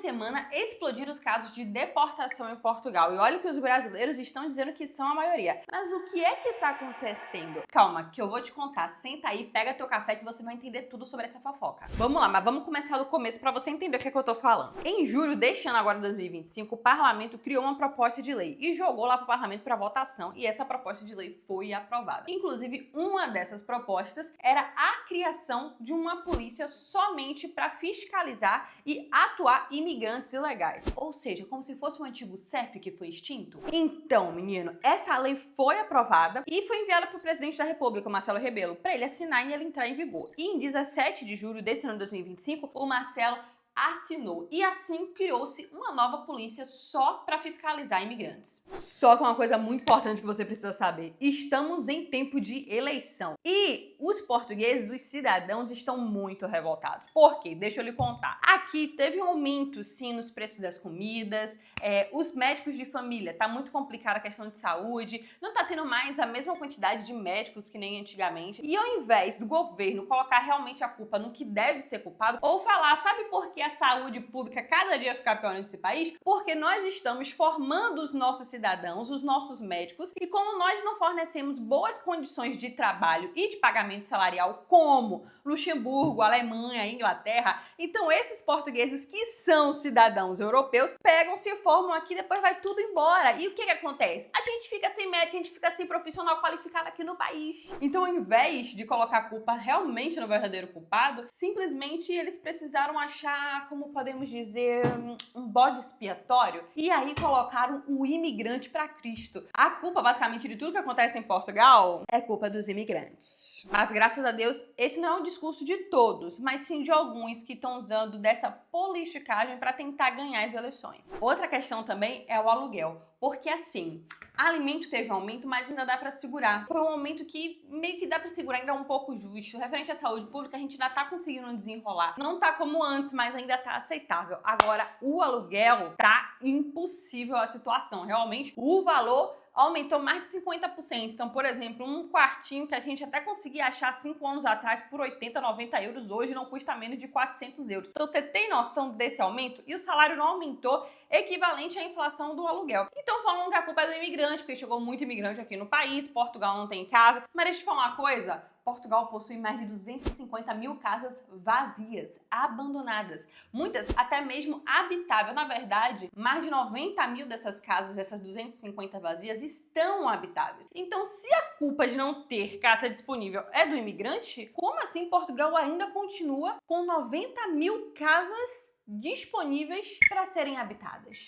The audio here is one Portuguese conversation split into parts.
semana explodiram os casos de deportação em Portugal. E olha que os brasileiros estão dizendo que são a maioria. Mas o que é que tá acontecendo? Calma, que eu vou te contar. Senta aí, pega teu café que você vai entender tudo sobre essa fofoca. Vamos lá, mas vamos começar do começo pra você entender o que é que eu tô falando. Em julho deste ano, agora 2025, o parlamento criou uma proposta de lei e jogou lá pro parlamento pra votação. E essa proposta de lei foi aprovada. Inclusive, uma dessas propostas era a criação de uma polícia somente para fiscalizar e atuar imigrantes ilegais. Ou seja, como se fosse um antigo CEF que foi extinto. Então, menino, essa lei foi aprovada e foi enviada para o presidente da República, Marcelo Rebelo, para ele assinar e ele entrar em vigor. E em 17 de julho desse ano de 2025, o Marcelo assinou. E assim criou-se uma nova polícia só para fiscalizar imigrantes. Só que uma coisa muito importante que você precisa saber: estamos em tempo de eleição. E os portugueses, os cidadãos, estão muito revoltados. Por quê? Deixa eu lhe contar. Aqui teve um aumento, sim, nos preços das comidas, os médicos de família, tá muito complicada a questão de saúde, não tá tendo mais a mesma quantidade de médicos que nem antigamente. E ao invés do governo colocar realmente a culpa no que deve ser culpado, ou falar, sabe por que a saúde pública cada dia fica pior nesse país? Porque nós estamos formando os nossos cidadãos, os nossos médicos, e como nós não fornecemos boas condições de trabalho e de pagamento salarial como Luxemburgo, Alemanha, Inglaterra, então esses portugueses que são cidadãos europeus pegam, se formam aqui, depois vai tudo embora. E o que acontece? A gente fica sem médico, a gente fica sem profissional qualificado aqui no país. Então, ao invés de colocar a culpa realmente no verdadeiro culpado, simplesmente eles precisaram achar, como podemos dizer, um bode expiatório, e aí colocaram o imigrante para Cristo. A culpa, basicamente, de tudo que acontece em Portugal é culpa dos imigrantes. Mas, graças a Deus, esse não é um discurso de todos, mas sim de alguns que estão usando dessa politicagem para tentar ganhar as eleições. Outra questão também é o aluguel. Porque assim, alimento teve aumento, mas ainda dá para segurar. Foi um aumento que meio que dá para segurar, ainda é um pouco justo. Referente à saúde pública, a gente ainda tá conseguindo desenrolar. Não tá como antes, mas ainda tá aceitável. Agora, o aluguel tá impossível a situação. Realmente, o valor aumentou mais de 50%. Então, por exemplo, um quartinho que a gente até conseguia achar 5 anos atrás por 80, 90 euros, hoje não custa menos de 400 euros. Então, você tem noção desse aumento? E o salário não aumentou, equivalente à inflação do aluguel. Então, falando que a culpa é do imigrante, porque chegou muito imigrante aqui no país, Portugal não tem casa. Mas deixa eu te falar uma coisa: Portugal possui mais de 250 mil casas vazias, abandonadas, muitas até mesmo habitáveis. Na verdade, mais de 90 mil dessas casas, essas 250 vazias, estão habitáveis. Então, se a culpa de não ter casa disponível é do imigrante, como assim Portugal ainda continua com 90 mil casas disponíveis para serem habitadas?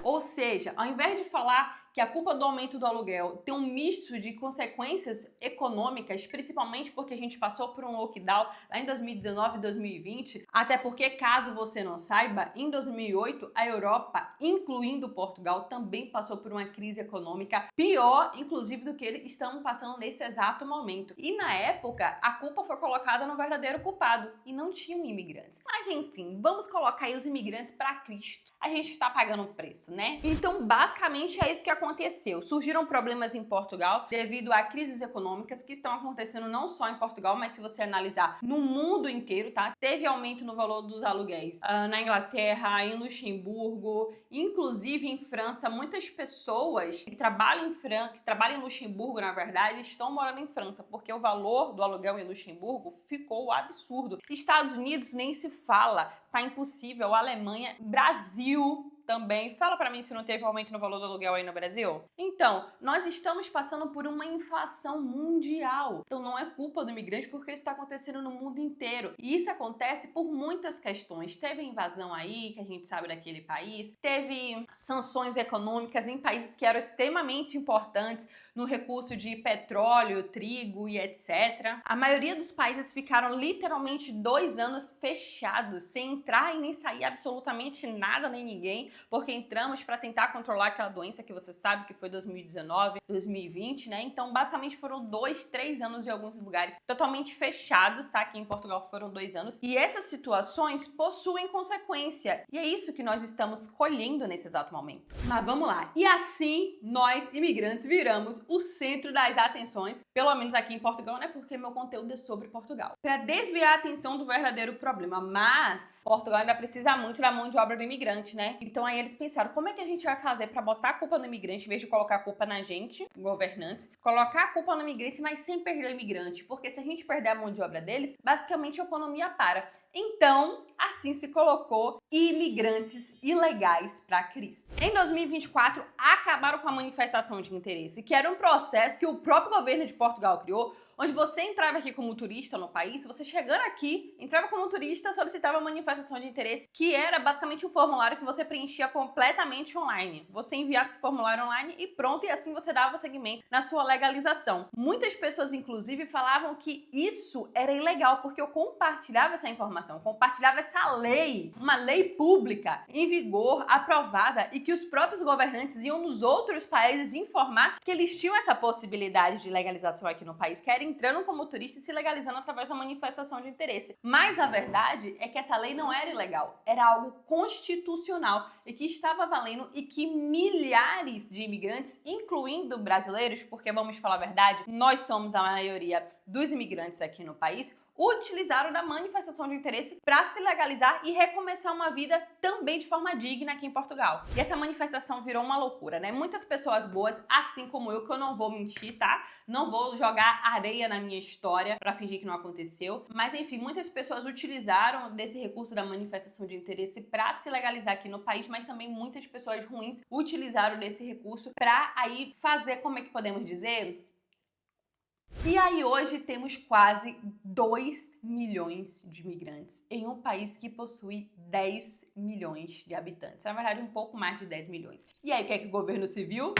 Ou seja, ao invés de falar que a culpa do aumento do aluguel tem um misto de consequências econômicas, principalmente porque a gente passou por um lockdown lá em 2019 e 2020, até porque, caso você não saiba, em 2008 a Europa, incluindo Portugal, também passou por uma crise econômica pior, inclusive, do que eles estão passando nesse exato momento. E na época, a culpa foi colocada no verdadeiro culpado e não tinham imigrantes. Mas enfim, vamos colocar aí os imigrantes para Cristo. A gente tá pagando o preço, né? Então, basicamente, é isso que aconteceu. Surgiram problemas em Portugal devido a crises econômicas que estão acontecendo não só em Portugal, mas se você analisar no mundo inteiro, tá? Teve aumento no valor dos aluguéis na Inglaterra, em Luxemburgo, inclusive em França. Muitas pessoas que trabalham em Luxemburgo, na verdade, estão morando em França, porque o valor do aluguel em Luxemburgo ficou absurdo. Estados Unidos nem se fala, tá impossível. Alemanha, Brasil também. Fala pra mim se não teve aumento no valor do aluguel aí no Brasil. Então, nós estamos passando por uma inflação mundial. Então não é culpa do imigrante, porque isso está acontecendo no mundo inteiro. E isso acontece por muitas questões. Teve invasão aí, que a gente sabe daquele país. Teve sanções econômicas em países que eram extremamente importantes no recurso de petróleo, trigo e etc. A maioria dos países ficaram literalmente 2 anos fechados, sem entrar e nem sair absolutamente nada nem ninguém, porque entramos para tentar controlar aquela doença que você sabe que foi 2019, 2020, né? Então, basicamente foram 2, 3 anos em alguns lugares totalmente fechados, tá? Aqui em Portugal foram 2 anos. E essas situações possuem consequência. E é isso que nós estamos colhendo nesse exato momento. Mas vamos lá. E assim, nós, imigrantes, viramos seremos o centro das atenções, pelo menos aqui em Portugal, né? Porque meu conteúdo é sobre Portugal. Para desviar a atenção do verdadeiro problema, mas Portugal ainda precisa muito da mão de obra do imigrante, né? Então aí eles pensaram, como é que a gente vai fazer para botar a culpa no imigrante, em vez de colocar a culpa na gente, governantes, colocar a culpa no imigrante, mas sem perder o imigrante, porque se a gente perder a mão de obra deles, basicamente a economia para. Então, assim se colocou imigrantes ilegais para Cristo. Em 2024, acabaram com a manifestação de interesse, que era um processo que o próprio governo de Portugal criou, onde você entrava aqui como turista no país, você chegando aqui, entrava como turista, solicitava uma manifestação de interesse, que era basicamente um formulário que você preenchia completamente online. Você enviava esse formulário online e pronto, e assim você dava seguimento na sua legalização. Muitas pessoas, inclusive, falavam que isso era ilegal, porque eu compartilhava essa informação, compartilhava essa lei, uma lei pública em vigor, aprovada, e que os próprios governantes iam nos outros países informar que eles tinham essa possibilidade de legalização aqui no país, que era entrando como turista e se legalizando através da manifestação de interesse. Mas a verdade é que essa lei não era ilegal, era algo constitucional e que estava valendo e que milhares de imigrantes, incluindo brasileiros, porque vamos falar a verdade, nós somos a maioria dos imigrantes aqui no país, utilizaram da manifestação de interesse para se legalizar e recomeçar uma vida também de forma digna aqui em Portugal. E essa manifestação virou uma loucura, né? Muitas pessoas boas, assim como eu, que eu não vou mentir, tá? Não vou jogar areia na minha história para fingir que não aconteceu. Mas enfim, muitas pessoas utilizaram desse recurso da manifestação de interesse para se legalizar aqui no país, mas também muitas pessoas ruins utilizaram desse recurso para aí fazer, como é que podemos dizer? E aí hoje temos quase 2 milhões de imigrantes em um país que possui 10 milhões de habitantes. Na verdade, um pouco mais de 10 milhões. E aí, o que é que o governo civil?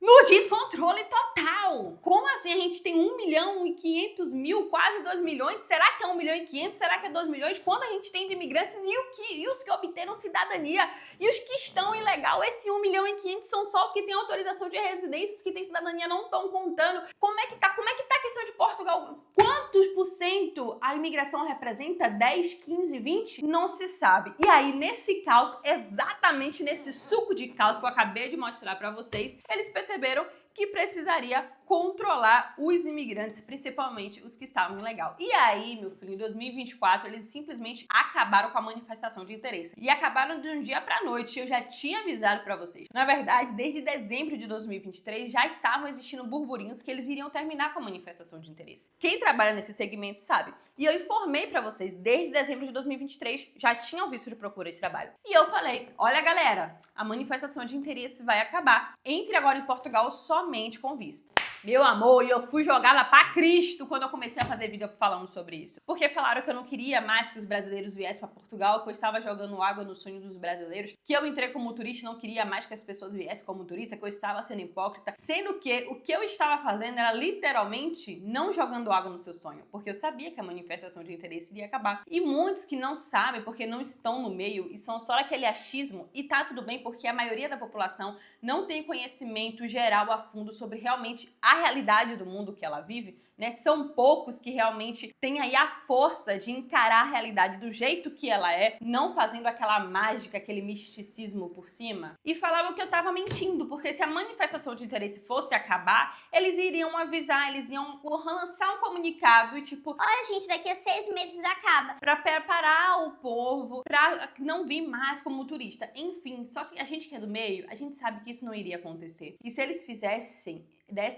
No descontrole total! Como assim a gente tem 1.500.000, quase 2 milhões? Será que é 1.500.000? Será que é 2 milhões? Quando a gente tem de imigrantes e os que obteram cidadania? E os que estão ilegal? Esse 1.500.000 são só os que têm autorização de residência, os que têm cidadania não estão contando. Como é que tá a questão de Portugal? Quantos por cento a imigração representa? 10, 15, 20? Não se sabe. E aí, nesse caos, exatamente nesse suco de caos que eu acabei de mostrar pra vocês, eles perceberam que precisaria controlar os imigrantes, principalmente os que estavam ilegal. E aí, meu filho, em 2024, eles simplesmente acabaram com a manifestação de interesse. E acabaram de um dia pra noite. Eu já tinha avisado pra vocês. Na verdade, desde dezembro de 2023, já estavam existindo burburinhos que eles iriam terminar com a manifestação de interesse. Quem trabalha nesse segmento sabe. E eu informei pra vocês, desde dezembro de 2023, já tinham visto de procura de trabalho. E eu falei, olha galera, a manifestação de interesse vai acabar. Entre agora em Portugal somente com visto. Meu amor, e eu fui jogada pra Cristo quando eu comecei a fazer vídeo falando sobre isso. Porque falaram que eu não queria mais que os brasileiros viessem pra Portugal, que eu estava jogando água no sonho dos brasileiros, que eu entrei como turista e não queria mais que as pessoas viessem como turista, que eu estava sendo hipócrita. Sendo que o que eu estava fazendo era literalmente não jogando água no seu sonho, porque eu sabia que a manifestação de interesse iria acabar. E muitos que não sabem porque não estão no meio e são só aquele achismo, e tá tudo bem porque a maioria da população não tem conhecimento geral a fundo sobre realmente a realidade do mundo que ela vive, né? São poucos que realmente têm aí a força de encarar a realidade do jeito que ela é, não fazendo aquela mágica, aquele misticismo por cima. E falavam que eu tava mentindo, porque se a manifestação de interesse fosse acabar, eles iriam avisar, eles iam lançar um comunicado e tipo, olha gente, daqui a 6 meses acaba. pra preparar o povo, pra não vir mais como turista. Enfim, só que a gente que é do meio, a gente sabe que isso não iria acontecer. E se eles fizessem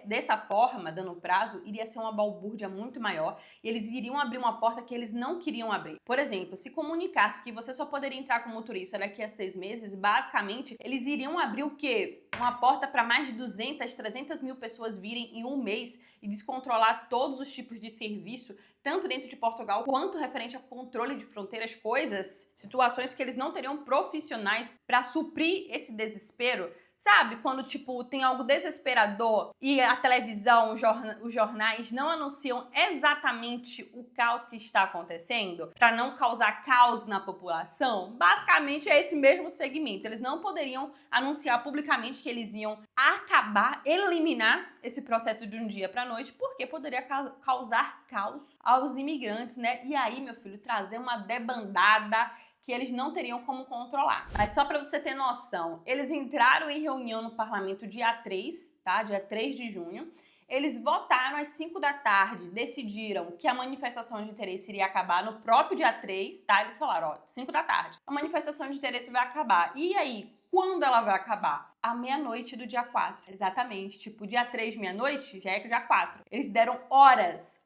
dessa forma, dando prazo, iria ser uma balbúrdia muito maior e eles iriam abrir uma porta que eles não queriam abrir. Por exemplo, se comunicasse que você só poderia entrar como turista daqui a 6 meses, basicamente, eles iriam abrir o quê? Uma porta para mais de 200, 300 mil pessoas virem em um mês e descontrolar todos os tipos de serviço, tanto dentro de Portugal quanto referente ao controle de fronteiras, coisas, situações que eles não teriam profissionais para suprir esse desespero. Sabe, quando, tipo, tem algo desesperador e a televisão, os jornais não anunciam exatamente o caos que está acontecendo para não causar caos na população? Basicamente é esse mesmo segmento. Eles não poderiam anunciar publicamente que eles iam acabar, eliminar esse processo de um dia para noite, porque poderia causar caos aos imigrantes, né? E aí, meu filho, trazer uma debandada que eles não teriam como controlar. Mas só para você ter noção, eles entraram em reunião no parlamento dia 3, tá? Dia 3 de junho. Eles votaram às 5 da tarde, decidiram que a manifestação de interesse iria acabar no próprio dia 3, tá? Eles falaram, ó, 5 da tarde, a manifestação de interesse vai acabar. E aí, quando ela vai acabar? À meia-noite do dia 4. Exatamente, tipo, dia 3, meia-noite, já é que dia 4. Eles deram horas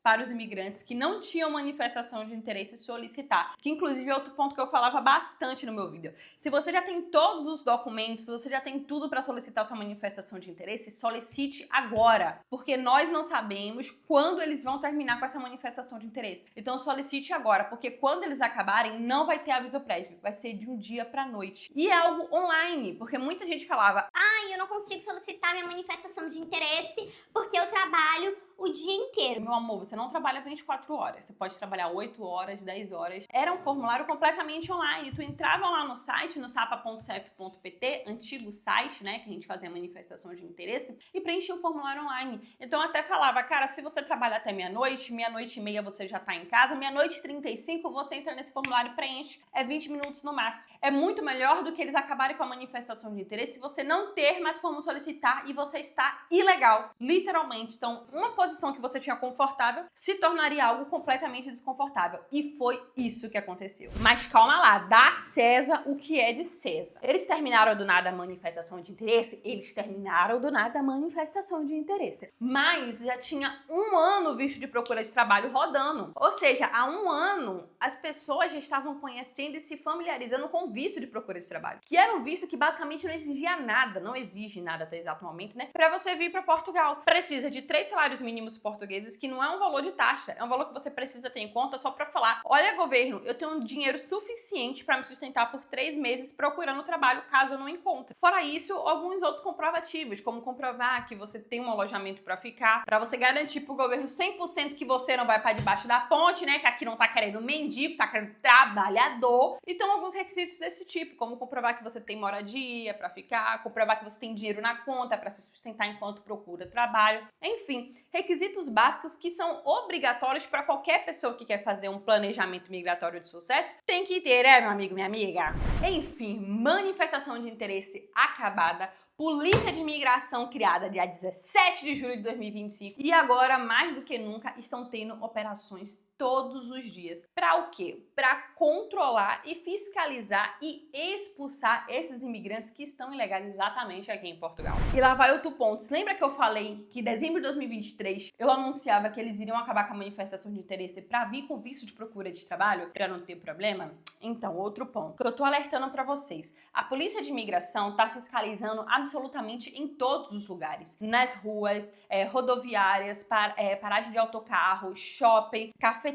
para os imigrantes que não tinham manifestação de interesse solicitar. Que inclusive é outro ponto que eu falava bastante no meu vídeo. Se você já tem todos os documentos, se você já tem tudo para solicitar sua manifestação de interesse, solicite agora. Porque nós não sabemos quando eles vão terminar com essa manifestação de interesse. Então solicite agora, porque quando eles acabarem, não vai ter aviso prévio. Vai ser de um dia para noite. E é algo online, porque muita gente falava: ai, eu não consigo solicitar minha manifestação de interesse porque eu trabalho o dia inteiro. Meu amor, você não trabalha 24 horas. Você pode trabalhar 8 horas, 10 horas. Era um formulário completamente online. Tu entrava lá no site, no sapa.cef.pt, antigo site, né, que a gente fazia manifestação de interesse, e preenchia o formulário online. Então eu até falava, cara, se você trabalha até meia-noite, meia-noite e meia você já tá em casa, meia-noite e 35 você entra nesse formulário e preenche. É 20 minutos no máximo. É muito melhor do que eles acabarem com a manifestação de interesse se você não ter mais como solicitar e você está ilegal. Literalmente. Então, uma posição que você tinha confortável se tornaria algo completamente desconfortável. E foi isso que aconteceu. Mas calma lá, dá a César o que é de César. Eles terminaram do nada a manifestação de interesse? Eles terminaram do nada a manifestação de interesse. Mas já tinha um ano o visto de procura de trabalho rodando. Ou seja, há um ano as pessoas já estavam conhecendo e se familiarizando com o visto de procura de trabalho. Que era um visto que basicamente não exigia nada, não exige nada até exato momento, né? Pra você vir para Portugal. Precisa de 3 salários mínimos portugueses, que não é um valor de taxa, é um valor que você precisa ter em conta só para falar: olha, governo, eu tenho um dinheiro suficiente para me sustentar por 3 meses procurando trabalho caso eu não encontre. Fora isso, alguns outros comprovativos, como comprovar que você tem um alojamento para ficar, para você garantir pro governo 100% que você não vai para debaixo da ponte, né, que aqui não tá querendo mendigo, tá querendo trabalhador. Então, alguns requisitos desse tipo, como comprovar que você tem moradia para ficar, comprovar que você tem dinheiro na conta para se sustentar enquanto procura trabalho. Enfim, requisitos básicos que são obrigatórios para qualquer pessoa que quer fazer um planejamento migratório de sucesso. Tem que ter, né, meu amigo, minha amiga? Enfim, manifestação de interesse acabada. Polícia de Imigração criada dia 17 de julho de 2025 e agora, mais do que nunca, estão tendo operações todos os dias. Para o quê? Para controlar e fiscalizar e expulsar esses imigrantes que estão ilegais exatamente aqui em Portugal. E lá vai outro ponto. Você lembra que eu falei que em dezembro de 2023 eu anunciava que eles iriam acabar com a manifestação de interesse para vir com visto de procura de trabalho, para não ter problema? Então, outro ponto que eu tô alertando para vocês. A Polícia de Imigração tá fiscalizando absolutamente em todos os lugares. Nas ruas, rodoviárias, paragem de autocarro, shopping, cafeteria,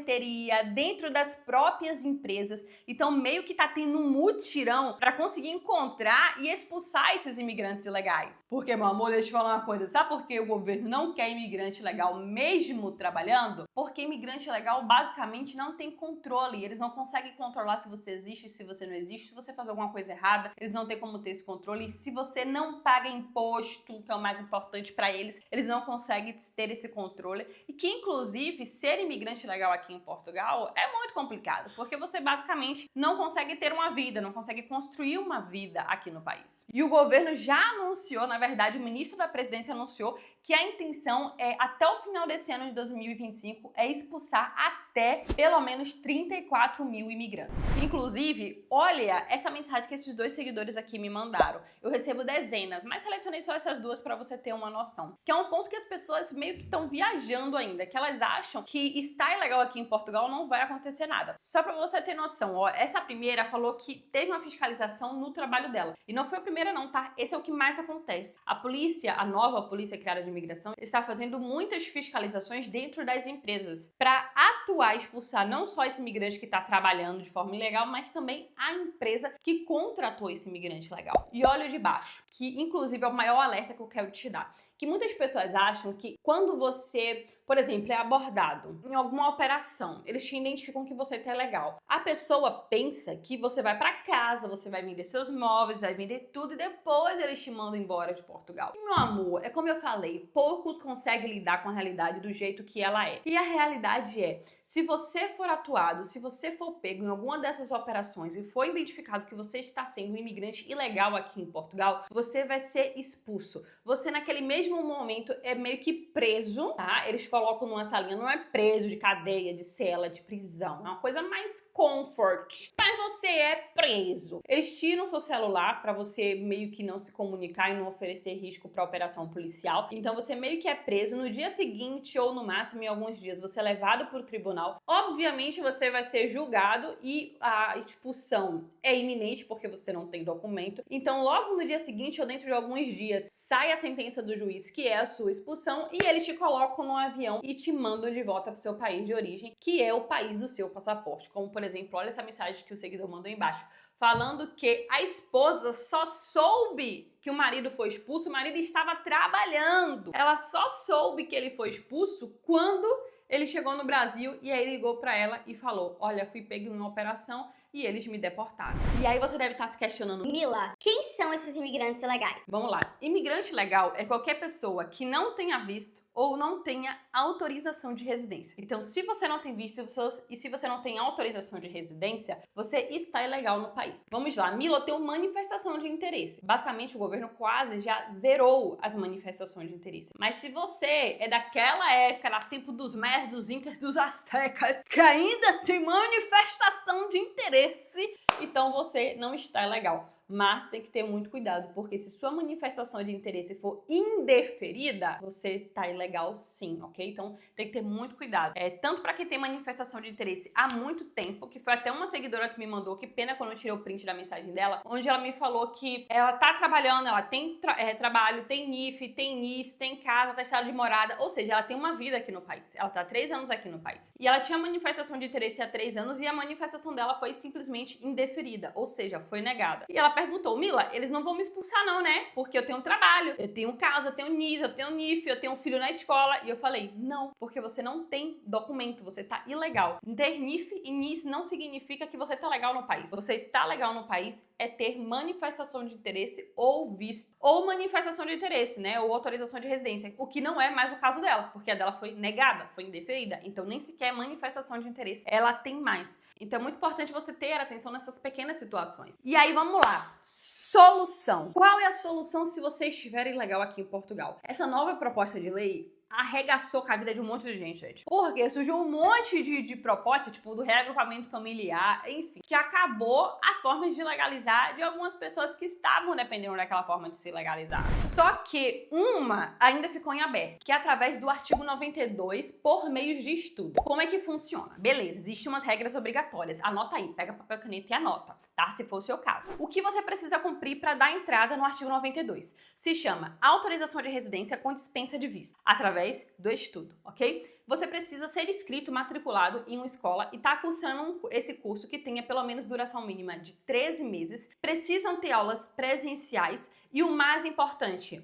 dentro das próprias empresas. Então, meio que tá tendo um mutirão para conseguir encontrar e expulsar esses imigrantes ilegais. Porque, meu amor, deixa eu falar uma coisa. Sabe por que o governo não quer imigrante legal mesmo trabalhando? Porque imigrante legal basicamente não tem controle. Eles não conseguem controlar se você existe, se você não existe, se você faz alguma coisa errada. Eles não têm como ter esse controle. Se você não paga imposto, que é o mais importante para eles, eles não conseguem ter esse controle. E que, inclusive, ser imigrante legal aqui em Portugal é muito complicado, porque você basicamente não consegue ter uma vida, não consegue construir uma vida aqui no país. E o governo já anunciou, na verdade, o ministro da presidência anunciou que a intenção é, até o final desse ano de 2025, é expulsar até pelo menos 34 mil imigrantes. Inclusive, olha essa mensagem que esses 2 seguidores aqui me mandaram. Eu recebo dezenas, mas selecionei só essas 2 para você ter uma noção. Que é um ponto que as pessoas meio que estão viajando ainda, que elas acham que estar ilegal aqui em Portugal não vai acontecer nada. Só para você ter noção, ó, essa primeira falou que teve uma fiscalização no trabalho dela. E não foi a primeira não, tá? Esse é o que mais acontece. A polícia, a nova polícia criada de imigração, está fazendo muitas fiscalizações dentro das empresas para atuar e expulsar não só esse imigrante que está trabalhando de forma ilegal, mas também a empresa que contratou esse imigrante legal. E olha o de baixo, que inclusive é o maior alerta que eu quero te dar. Que muitas pessoas acham que quando você, por exemplo, é abordado em alguma operação, eles te identificam que você tá ilegal. A pessoa pensa que você vai para casa, você vai vender seus móveis, vai vender tudo e depois eles te mandam embora de Portugal. E, meu amor, é como eu falei, poucos conseguem lidar com a realidade do jeito que ela é. E a realidade é, Se você for atuado, se você for pego em alguma dessas operações e for identificado que você está sendo um imigrante ilegal aqui em Portugal, você vai ser expulso. Você naquele mesmo momento é meio que preso, tá? Eles colocam numa salinha, não é preso de cadeia, de cela, de prisão. É uma coisa mais comfort. Mas você é preso. Eles tiram seu celular pra você meio que não se comunicar e não oferecer risco pra operação policial. Então você meio que é preso. No dia seguinte ou no máximo em alguns dias você é levado pro tribunal. Obviamente você vai ser julgado e a expulsão é iminente porque você não tem documento. Então logo no dia seguinte ou dentro de alguns dias sai a sentença do juiz que é a sua expulsão e eles te colocam no avião e te mandam de volta pro seu país de origem, que é o país do seu passaporte. Como por exemplo, olha essa mensagem que o seguidor mandou embaixo, falando que a esposa só soube que o marido foi expulso, o marido estava trabalhando. Ela só soube que ele foi expulso quando ele chegou no Brasil e aí ligou pra ela e falou: olha, fui pego em uma operação e eles me deportaram. E aí você deve estar se questionando: Mila, quem são esses imigrantes ilegais? vamos lá. Imigrante legal é qualquer pessoa que não tenha visto ou não tenha autorização de residência. Então, se você não tem visto e se você não tem autorização de residência, você está ilegal no país. Vamos lá, Mila, eu tenho manifestação de interesse. Basicamente, o governo quase já zerou as manifestações de interesse. Mas se você é daquela época, lá tempo dos maias, dos incas, dos astecas, que ainda tem manifestação de interesse, então você não está ilegal. Mas tem que ter muito cuidado, porque se sua manifestação de interesse for indeferida, você tá ilegal sim, ok? Então tem que ter muito cuidado. Tanto para quem tem manifestação de interesse há muito tempo, que foi até uma seguidora que me mandou, que pena quando eu tirei o print da mensagem dela, onde ela me falou que ela tá trabalhando, ela tem trabalho, tem NIF, tem NIS, tem casa, tá estado de morada, ou seja, ela tem uma vida aqui no país. Ela tá há 3 anos aqui no país. E ela tinha manifestação de interesse há 3 anos e a manifestação dela foi simplesmente indeferida, ou seja, foi negada. E ela perguntou: Mila, eles não vão me expulsar não, né? Porque eu tenho trabalho, eu tenho casa, eu tenho NIS, eu tenho NIF, eu tenho um filho na escola. E eu falei: não, porque você não tem documento, você tá ilegal. Ter NIF e NIS não significa que você tá legal no país. Você está legal no país é ter manifestação de interesse ou visto, ou manifestação de interesse, né? Ou autorização de residência, o que não é mais o caso dela, porque a dela foi negada, foi indeferida. Então nem sequer manifestação de interesse ela tem mais. Então é muito importante você ter atenção nessas pequenas situações. E aí, vamos lá. Solução. Qual é a solução se você estiver ilegal aqui em Portugal? Essa nova proposta de lei arregaçou com a vida de um monte de gente. Porque surgiu um monte de proposta, tipo do reagrupamento familiar, enfim, que acabou as formas de legalizar de algumas pessoas que estavam dependendo daquela forma de se legalizar. Só que uma ainda ficou em aberto, que é através do artigo 92 por meios de estudo. Como é que funciona? Beleza, existem umas regras obrigatórias. Anota aí, pega papel, caneta e anota, tá? Se for o seu caso. O que você precisa cumprir para dar entrada no artigo 92? Se chama autorização de residência com dispensa de visto, através do estudo, ok? Você precisa ser inscrito, matriculado em uma escola e tá cursando esse curso que tenha pelo menos duração mínima de 13 meses. Precisam ter aulas presenciais e o mais importante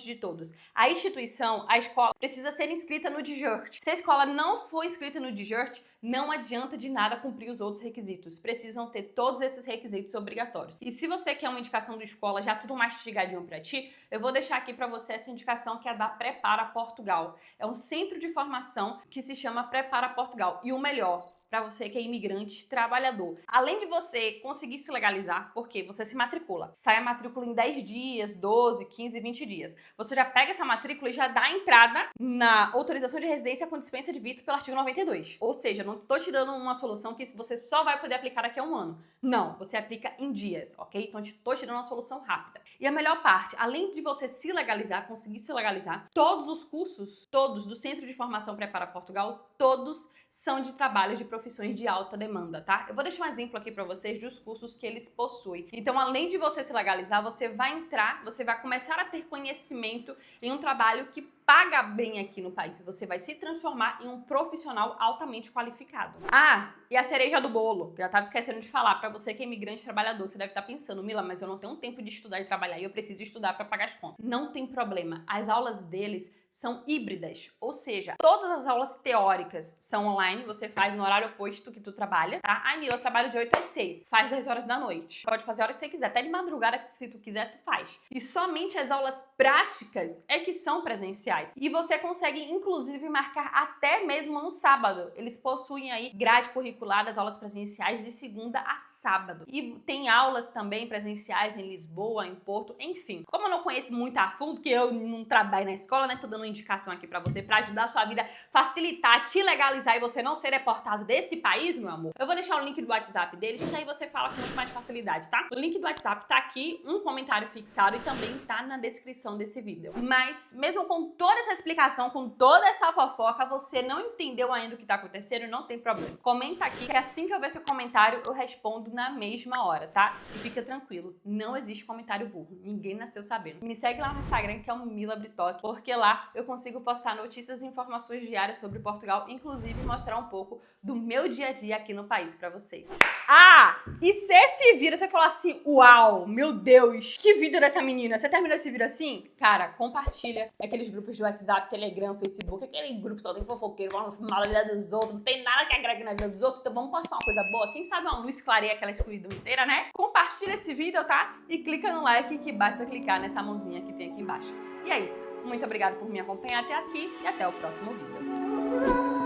de todos, a instituição, a escola, precisa ser inscrita no DIGERT. Se a escola não for inscrita no DIGERT, não adianta de nada cumprir os outros requisitos. Precisam ter todos esses requisitos obrigatórios. E se você quer uma indicação da escola já tudo mastigadinho pra ti, eu vou deixar aqui pra você essa indicação que é da Prepara Portugal. É um centro de formação que se chama Prepara Portugal. E o melhor, para você que é imigrante, trabalhador. Além de você conseguir se legalizar, porque você se matricula. Sai a matrícula em 10 dias, 12, 15, 20 dias. Você já pega essa matrícula e já dá a entrada na autorização de residência com dispensa de visto pelo artigo 92. Ou seja, não tô te dando uma solução que você só vai poder aplicar daqui a 1 ano. Não, você aplica em dias, ok? Então tô te dando uma solução rápida. E a melhor parte, além de você se legalizar, conseguir se legalizar, todos os cursos, todos do Centro de Formação Prepara Portugal, todos são de trabalhos de profissões de alta demanda, tá? Eu vou deixar um exemplo aqui pra vocês dos cursos que eles possuem. Então, além de você se legalizar, você vai começar a ter conhecimento em um trabalho que paga bem aqui no país. Você vai se transformar em um profissional altamente qualificado. Ah, e a cereja do bolo, que eu já tava esquecendo de falar, pra você que é imigrante trabalhador, você deve estar pensando: Mila, mas eu não tenho tempo de estudar e trabalhar e eu preciso estudar pra pagar as contas. Não tem problema. As aulas deles são híbridas, ou seja, todas as aulas teóricas são online, você faz no horário oposto que tu trabalha, tá? Ai, Mila, eu trabalho de 8 às 6, faz 10 horas da noite. Pode fazer a hora que você quiser, até de madrugada, se tu quiser, tu faz. E somente as aulas práticas é que são presenciais. presenciais. E você consegue, inclusive, marcar até mesmo no sábado. Eles possuem aí grade curricular das aulas presenciais de segunda a sábado. E tem aulas também presenciais em Lisboa, em Porto, enfim. Como eu não conheço muito a fundo, porque eu não trabalho na escola, né? Tô dando uma indicação aqui pra você, pra ajudar a sua vida, facilitar, te legalizar e você não ser deportado desse país, meu amor. Eu vou deixar o link do WhatsApp deles, que aí você fala com muito mais facilidade, tá? O link do WhatsApp tá aqui, um comentário fixado e também tá na descrição desse vídeo. Mas, mesmo com toda essa explicação, com toda essa fofoca, você não entendeu ainda o que tá acontecendo, não tem problema. Comenta aqui, que assim que eu ver seu comentário, eu respondo na mesma hora, tá? E fica tranquilo, não existe comentário burro, ninguém nasceu sabendo. Me segue lá no Instagram, que é o Mila Britoque, porque lá eu consigo postar notícias e informações diárias sobre Portugal, inclusive mostrar um pouco do meu dia a dia aqui no país pra vocês. Ah, e se esse vídeo você falar assim, uau, meu Deus, que vídeo dessa menina, você terminou esse vídeo assim? Cara, compartilha aqueles grupos de WhatsApp, Telegram, Facebook, aquele grupo todo fofoqueiro, vamos falar da vida dos outros, não tem nada que agregue na vida dos outros, então vamos postar uma coisa boa, quem sabe uma luz clareia aquela escuridão inteira, né? Compartilha esse vídeo, tá? E clica no like, que basta clicar nessa mãozinha que tem aqui embaixo. E é isso, muito obrigada por me acompanhar até aqui e até o próximo vídeo.